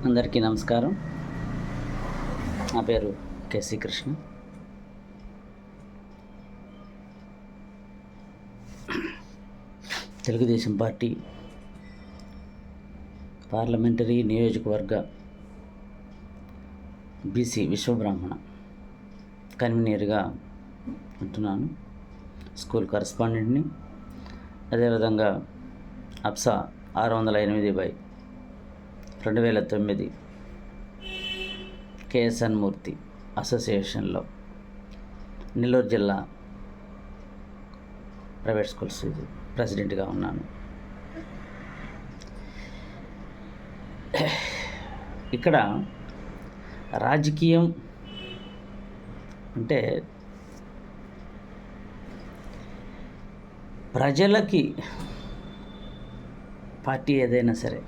అందరికీ నమస్కారం. నా పేరు కేసీ కృష్ణ. తెలుగుదేశం పార్టీ పార్లమెంటరీ నియోజకవర్గ బీసీ విశ్వబ్రాహ్మణ కన్వీనర్గా ఉంటున్నాను. స్కూల్ కరస్పాండెంట్ని. అదేవిధంగా అప్సా 608/2009 కేఎస్ఎన్ మూర్తి అసోసియేషన్లో నెల్లూరు జిల్లా ప్రైవేట్ స్కూల్స్ ప్రెసిడెంట్గా ఉన్నాను. ఇక్కడ రాజకీయం అంటే ప్రజలకి పార్టీ ఏదైనా సరే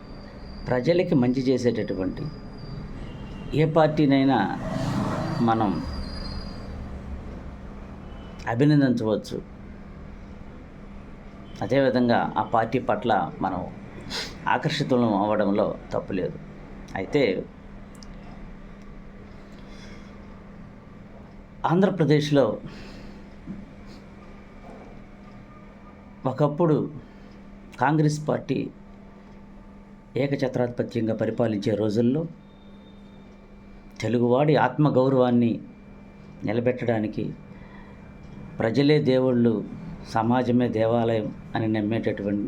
ప్రజలకి మంచి చేసేటటువంటి ఏ పార్టీనైనా మనం అభినందించవచ్చు. అదేవిధంగా ఆ పార్టీ పట్ల మనం ఆకర్షితులం అవ్వడంలో తప్పులేదు. అయితే ఆంధ్రప్రదేశ్లో ఒకప్పుడు కాంగ్రెస్ పార్టీ ఏకఛత్రాధిపత్యంగా పరిపాలించే రోజుల్లో తెలుగువాడి ఆత్మగౌరవాన్ని నిలబెట్టడానికి ప్రజలే దేవుళ్ళు, సమాజమే దేవాలయం అని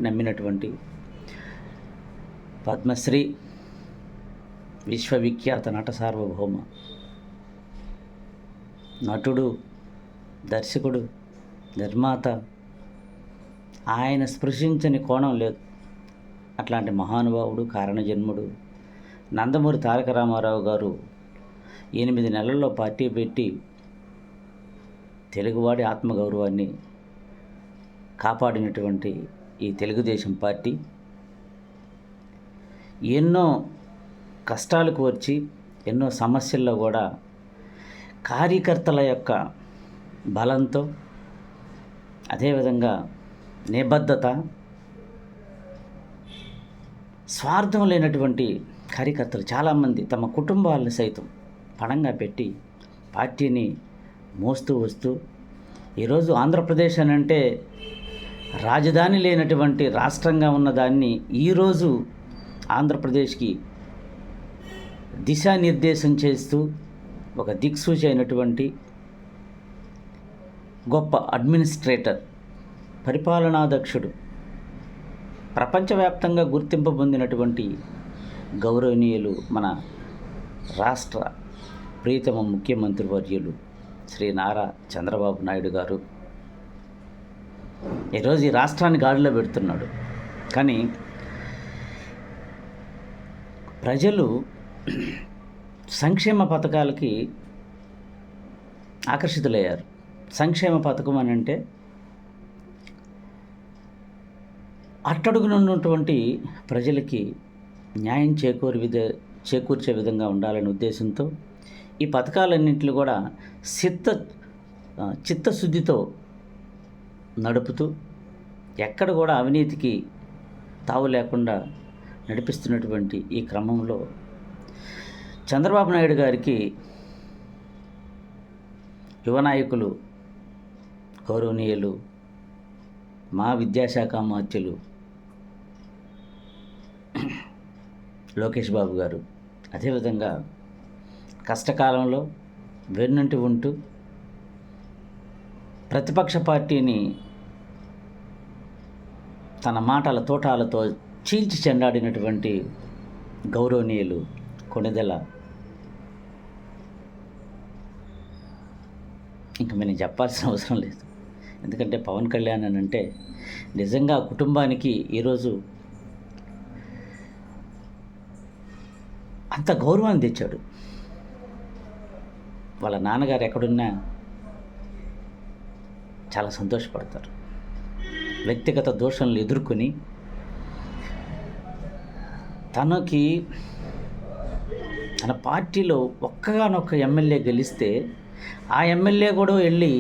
నమ్మినటువంటి పద్మశ్రీ విశ్వవిఖ్యాత నట సార్వభౌమ నటుడు, దర్శకుడు, నిర్మాత, ఆయన స్పృశించని కోణం లేదు. అట్లాంటి మహానుభావుడు, కారణజన్ముడు నందమూరి తారక రామారావు గారు 8 నెలల్లో పార్టీ పెట్టి తెలుగువాడి ఆత్మగౌరవాన్ని కాపాడినటువంటి ఈ తెలుగుదేశం పార్టీ ఎన్నో కష్టాలకు వచ్చి ఎన్నో సమస్యల్లో కూడా కార్యకర్తల యొక్క బలంతో, అదేవిధంగా నిబద్ధత, స్వార్థం లేనటువంటి కార్యకర్తలు చాలామంది తమ కుటుంబాలను సైతం పణంగా పెట్టి పార్టీని మోస్తూ వస్తూ ఈరోజు ఆంధ్రప్రదేశ్ అని అంటే రాజధాని లేనటువంటి రాష్ట్రంగా ఉన్నదాన్ని ఈరోజు ఆంధ్రప్రదేశ్కి దిశానిర్దేశం చేస్తూ ఒక దిక్సూచి అయినటువంటి గొప్ప అడ్మినిస్ట్రేటర్, పరిపాలనాదక్షుడు, ప్రపంచవ్యాప్తంగా గుర్తింపు పొందినటువంటి గౌరవనీయులు మన రాష్ట్ర ప్రీతమ ముఖ్యమంత్రి వర్యులు శ్రీ నారా చంద్రబాబు నాయుడు గారు ఈరోజు ఈ రాష్ట్రాన్ని గాడిలో పెడుతున్నాడు. కానీ ప్రజలు సంక్షేమ పథకాలకి ఆకర్షితులయ్యారు. సంక్షేమ పథకం అని అంటే అట్టడుగునున్నటువంటి ప్రజలకి న్యాయం చేకూర్చే విధంగా ఉండాలనే ఉద్దేశంతో ఈ పథకాలన్నింటినీ కూడా చిత్తశుద్ధితో నడుపుతూ ఎక్కడ కూడా అవినీతికి తావు లేకుండా నడిపిస్తున్నటువంటి ఈ క్రమంలో చంద్రబాబు నాయుడు గారికి యువ నాయకులు గౌరవనీయులు మా విద్యాశాఖ మంత్రులు లోకేష్ బాబు గారు, అదేవిధంగా కష్టకాలంలో వెన్నంటి ఉంటూ ప్రతిపక్ష పార్టీని తన మాటల తోటాలతో చీల్చి చెండాడినటువంటి గౌరవనీయులు కొణిదెల, ఇంక మేము చెప్పాల్సిన అవసరం లేదు. ఎందుకంటే పవన్ కళ్యాణ్ అని అంటే నిజంగా కుటుంబానికి ఈరోజు అంత గౌరవాన్ని తెచ్చాడు. వాళ్ళ నాన్నగారు ఎక్కడున్నా చాలా సంతోషపడతారు. వ్యక్తిగత దోషాలను ఎదుర్కొని తన పార్టీలో ఒక్కగానొక్క ఎమ్మెల్యే గెలిస్తే ఆ ఎమ్మెల్యే కూడా వెళ్ళి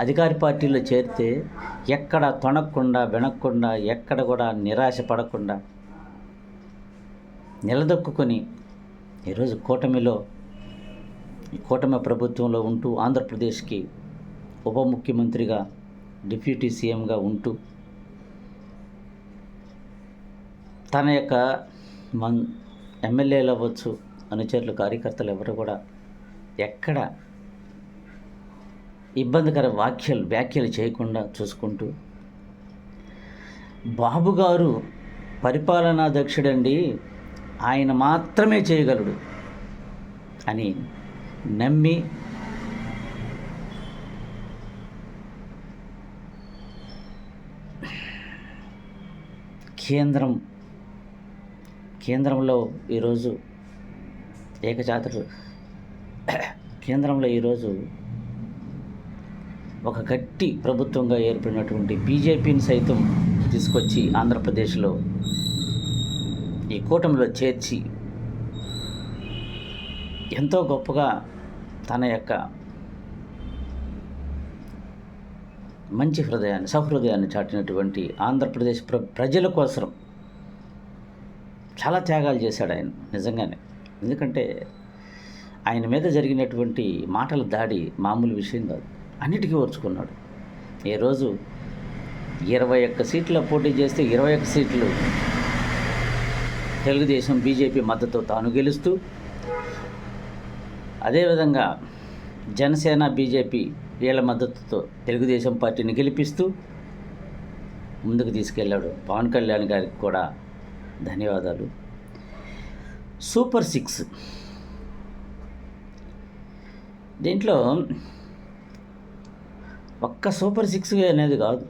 అధికార పార్టీలో చేరితే ఎక్కడ తొణక్కుండా వెనక్కుండా ఎక్కడ కూడా నిరాశ పడకుండా నిలదొక్కుని ఈరోజు ఈ కూటమి ప్రభుత్వంలో ఉంటూ ఆంధ్రప్రదేశ్కి ఉప ముఖ్యమంత్రిగా, డిప్యూటీ సీఎంగా ఉంటూ తన యొక్క ఎమ్మెల్యేలు అవ్వచ్చు, అనుచరులు, కార్యకర్తలు ఎవరు కూడా ఎక్కడ ఇబ్బందికర వ్యాఖ్యలు చేయకుండా చూసుకుంటూ, బాబు గారు పరిపాలనా దక్షుడండి, ఆయన మాత్రమే చేయగలడు అని నమ్మి కేంద్రంలో ఈరోజు కేంద్రంలో ఈరోజు ఒక గట్టి ప్రభుత్వంగా ఏర్పడినటువంటి బీజేపీని సైతం తీసుకొచ్చి ఆంధ్రప్రదేశ్లో ఈ కూటమిలో చేర్చి ఎంతో గొప్పగా తన యొక్క మంచి సహృదయాన్ని చాటినటువంటి ఆంధ్రప్రదేశ్ ప్రజల కోసం చాలా త్యాగాలు చేశాడు ఆయన నిజంగానే. ఎందుకంటే ఆయన మీద జరిగినటువంటి మాటల దాడి మామూలు విషయం కాదు, అన్నిటికీ ఓర్చుకున్నాడు. ఈ రోజు 21 సీట్ల పోటీ చేస్తే 21 సీట్లు తెలుగుదేశం, బీజేపీ మద్దతు తాను గెలుస్తూ, అదేవిధంగా జనసేన, బీజేపీ వీళ్ళ మద్దతుతో తెలుగుదేశం పార్టీని గెలిపిస్తూ ముందుకు తీసుకెళ్ళాడు. పవన్ కళ్యాణ్ గారికి కూడా ధన్యవాదాలు. సూపర్ 6 దీంట్లో ఒక్క సూపర్ 6 అనేది కాదు,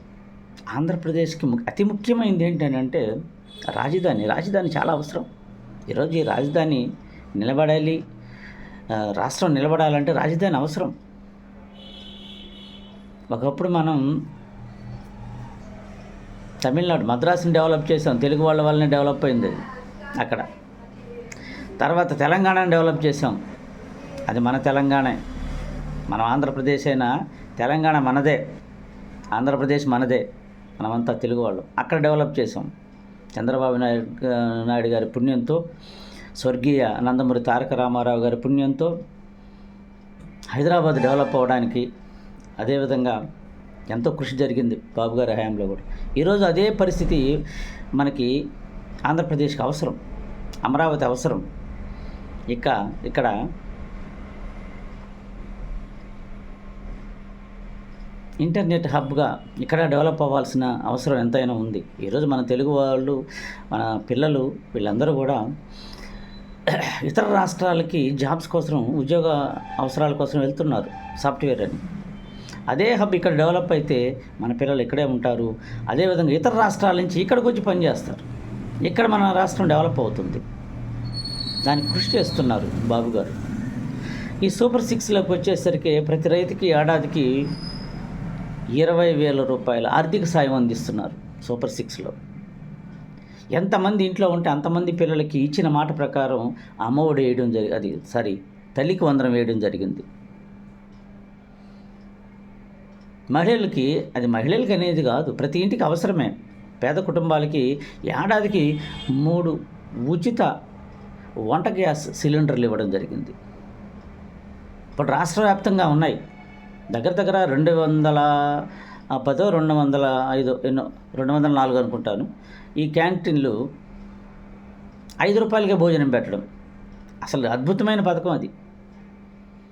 ఆంధ్రప్రదేశ్కి అతి ముఖ్యమైనది ఏంటంటే రాజధాని చాలా అవసరం. ఈరోజు ఈ రాజధాని నిలబడాలి, రాష్ట్రం నిలబడాలంటే రాజధాని అవసరం. ఒకప్పుడు మనం తమిళనాడు, మద్రాసుని డెవలప్ చేసాం, తెలుగు వాళ్ళ వల్లనే డెవలప్ అయింది అక్కడ. తర్వాత తెలంగాణని డెవలప్ చేసాం, అది మన తెలంగాణే. మనం ఆంధ్రప్రదేశ్ అయినా తెలంగాణ మనదే, ఆంధ్రప్రదేశ్ మనదే, మనమంతా తెలుగు వాళ్ళం. అక్కడ డెవలప్ చేసాం. చంద్రబాబు నాయుడు గారి పుణ్యంతో, స్వర్గీయ నందమూరి తారక రామారావు గారి పుణ్యంతో హైదరాబాద్ డెవలప్ అవ్వడానికి అదేవిధంగా ఎంతో కృషి జరిగింది బాబు గారి హయాంలో కూడా. ఈరోజు అదే పరిస్థితి మనకి ఆంధ్రప్రదేశ్కి అవసరం, అమరావతి అవసరం. ఇక్కడ ఇంటర్నెట్ హబ్గా ఇక్కడ డెవలప్ అవ్వాల్సిన అవసరం ఎంతైనా ఉంది. ఈరోజు మన తెలుగు వాళ్ళు, మన పిల్లలు వీళ్ళందరూ కూడా ఇతర రాష్ట్రాలకి జాబ్స్ కోసం, ఉద్యోగ అవసరాల కోసం వెళ్తున్నారు, సాఫ్ట్వేర్ అని. అదే హబ్ ఇక్కడ డెవలప్ అయితే మన పిల్లలు ఇక్కడే ఉంటారు. అదేవిధంగా ఇతర రాష్ట్రాల నుంచి ఇక్కడికి వచ్చి పనిచేస్తారు, ఇక్కడ మన రాష్ట్రం డెవలప్ అవుతుంది. దానికి కృషి చేస్తున్నారు బాబు గారు. ఈ సూపర్ 6లోకి వచ్చేసరికి ప్రతి రైతుకి ఏడాదికి 20,000 రూపాయల ఆర్థిక సాయం అందిస్తున్నారు సూపర్ 6లో. ఎంతమంది ఇంట్లో ఉంటే అంతమంది పిల్లలకి ఇచ్చిన మాట ప్రకారం అమ్మఒడి వేయడం తల్లికి వందనం వేయడం జరిగింది. మహిళలకి అనేది కాదు, ప్రతి ఇంటికి అవసరమే. పేద కుటుంబాలకి ఏడాదికి 3 ఉచిత వంట గ్యాస్ సిలిండర్లు ఇవ్వడం జరిగింది. ఇప్పుడు రాష్ట్ర వ్యాప్తంగా ఉన్నాయి, దగ్గర 210, 205 ఎన్నో 204 అనుకుంటాను. ఈ క్యాంటీన్లు 5 రూపాయలకే భోజనం పెట్టడం అసలు అద్భుతమైన పథకం అది.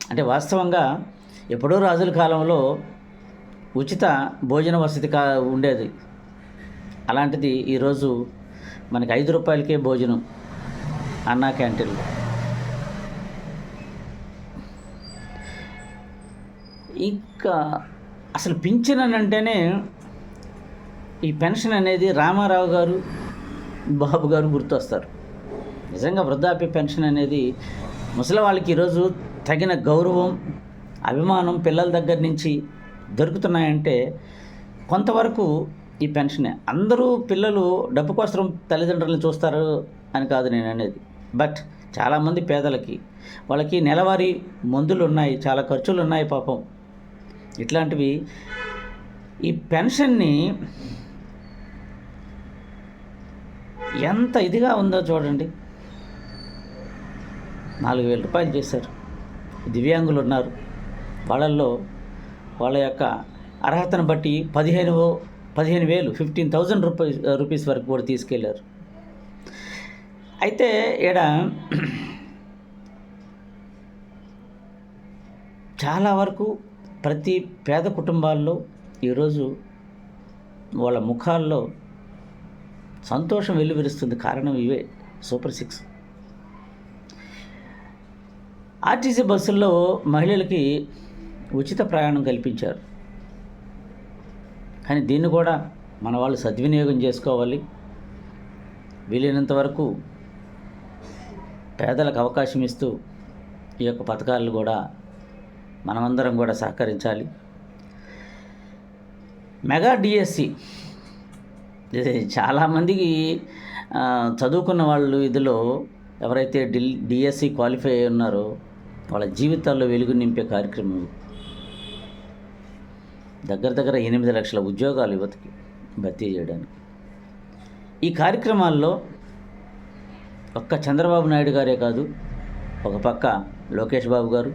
అంటే వాస్తవంగా ఎప్పుడో రాజుల కాలంలో ఉచిత భోజన వసతి ఉండేది. అలాంటిది ఈరోజు మనకి 5 రూపాయలకే భోజనం అన్నా క్యాంటీన్లు. ఇంకా అసలు పింఛన్ అని అంటేనే ఈ పెన్షన్ అనేది రామారావు గారు, బాబు గారు గుర్తొస్తారు. నిజంగా వృద్ధాప్య పెన్షన్ అనేది ముసలి వాళ్ళకి ఈరోజు తగిన గౌరవం, అభిమానం పిల్లల దగ్గర నుంచి దొరుకుతున్నాయంటే కొంతవరకు ఈ పెన్షనే. అందరూ పిల్లలు డబ్బు కోసం తల్లిదండ్రులను చూస్తారు అని కాదు నేను అనేది. బట్ చాలామంది పేదలకి వాళ్ళకి నెలవారీ మందులు ఉన్నాయి, చాలా ఖర్చులు ఉన్నాయి పాపం. ఇట్లాంటివి ఈ పెన్షన్ని ఎంత ఇదిగా ఉందో చూడండి. రూపాయలు చేశారు. దివ్యాంగులు ఉన్నారు, వాళ్ళల్లో వాళ్ళ యొక్క అర్హతను బట్టి 15,000 15,000 రూపీస్ వరకు కూడా తీసుకెళ్ళారు. అయితే ఈడ చాలా వరకు ప్రతి పేద కుటుంబాల్లో ఈరోజు వాళ్ళ ముఖాల్లో సంతోషం వెల్లువిరుస్తుంది. కారణం ఇవే, సూపర్ 6. ఆర్టీసీ బస్సుల్లో మహిళలకి ఉచిత ప్రయాణం కల్పించారు. కానీ దీన్ని కూడా మన వాళ్ళు సద్వినియోగం చేసుకోవాలి. వీలైనంత వరకు పేదలకు అవకాశం ఇస్తూ ఈ యొక్క పథకాలు కూడా మనమందరం కూడా సహకరించాలి. మెగా డిఎస్సి, ఇది చాలామందికి చదువుకున్న వాళ్ళు ఇందులో ఎవరైతే డిఎస్సి క్వాలిఫై అయి ఉన్నారో వాళ్ళ జీవితాల్లో వెలుగు నింపే కార్యక్రమం. దగ్గర 8 లక్షల ఉద్యోగాలు యువతకి భర్తీ చేయడానికి. ఈ కార్యక్రమాల్లో ఒక్క చంద్రబాబు నాయుడు గారే కాదు, ఒక పక్క లోకేష్ బాబు గారు,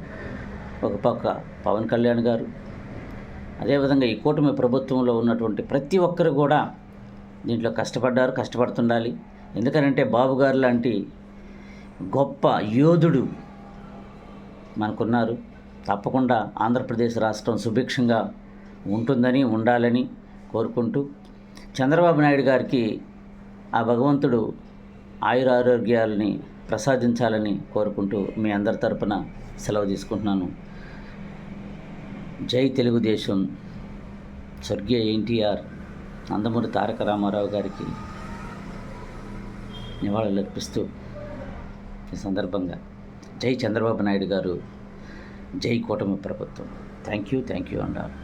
ఒక పక్క పవన్ కళ్యాణ్ గారు, అదేవిధంగా ఈ కూటమి ప్రభుత్వంలో ఉన్నటువంటి ప్రతి ఒక్కరు కూడా దీంట్లో కష్టపడుతుండాలి. ఎందుకనంటే బాబు గారు లాంటి గొప్ప యోధుడు మనకున్నారు. తప్పకుండా ఆంధ్రప్రదేశ్ రాష్ట్రం సుభిక్షంగా ఉండాలని కోరుకుంటూ, చంద్రబాబు నాయుడు గారికి ఆ భగవంతుడు ఆయురారోగ్యాలని ప్రసాదించాలని కోరుకుంటూ మీ అందరి తరపున సెలవు తీసుకుంటున్నాను. జై తెలుగుదేశం. స్వర్గీయ ఎన్టీఆర్ నందమూరి తారక రామారావు గారికి నివాళులర్పిస్తూ ఈ సందర్భంగా జై చంద్రబాబు నాయుడు గారు, జై కూటమి ప్రభుత్వం. Thank you and all.